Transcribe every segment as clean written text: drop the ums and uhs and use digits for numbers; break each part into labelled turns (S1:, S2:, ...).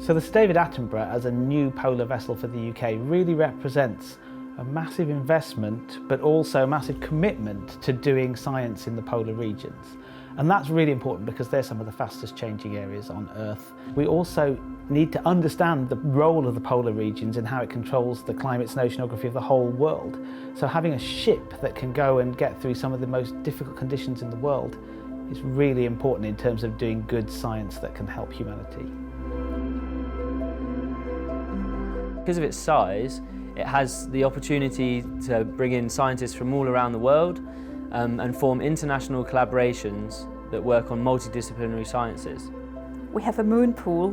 S1: So the Sir David Attenborough as a new polar vessel for the UK really represents a massive investment but also a massive commitment to doing science in the polar regions. And that's really important because they're some of the fastest changing areas on Earth. We also need to understand the role of the polar regions and how it controls the climates and oceanography of the whole world. So having a ship that can go and get through some of the most difficult conditions in the world is really important in terms of doing good science that can help humanity.
S2: Because of its size, it has the opportunity to bring in scientists from all around the world and form international collaborations that work on multidisciplinary sciences.
S3: We have a moon pool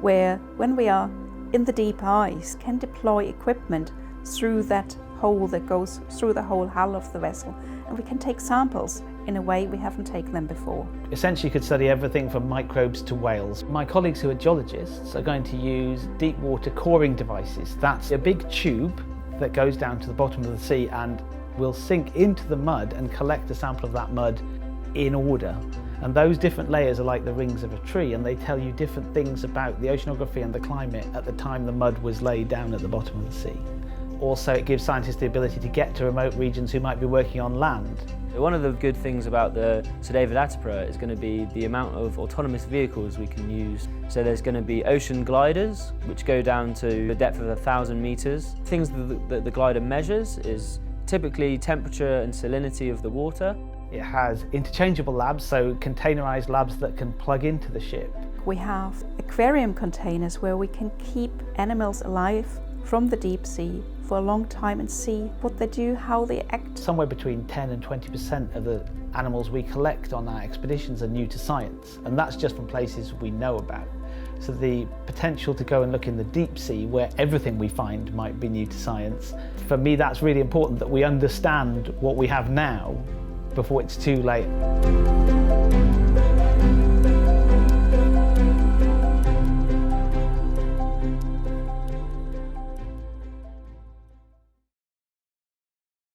S3: where, when we are in the deep ice, can deploy equipment through that hole that goes through the whole hull of the vessel, and we can take samples in a way we haven't taken them before.
S1: Essentially, you could study everything from microbes to whales. My colleagues who are geologists are going to use deep water coring devices. That's a big tube that goes down to the bottom of the sea and will sink into the mud and collect a sample of that mud in order. And those different layers are like the rings of a tree, and they tell you different things about the oceanography and the climate at the time the mud was laid down at the bottom of the sea. Also, it gives scientists the ability to get to remote regions who might be working on land.
S2: One of the good things about the Sir David Attenborough is going to be the amount of autonomous vehicles we can use. So there's going to be ocean gliders, which go down to a depth of 1,000 meters. Things that the glider measures is typically temperature and salinity of the water.
S1: It has interchangeable labs, so containerized labs that can plug into the ship.
S3: We have aquarium containers where we can keep animals alive from the deep sea for a long time and see what they do, how they act.
S1: Somewhere between 10 and 20% of the animals we collect on our expeditions are new to science, and that's just from places we know about. So the potential to go and look in the deep sea where everything we find might be new to science, for me that's really important that we understand what we have now before it's too late.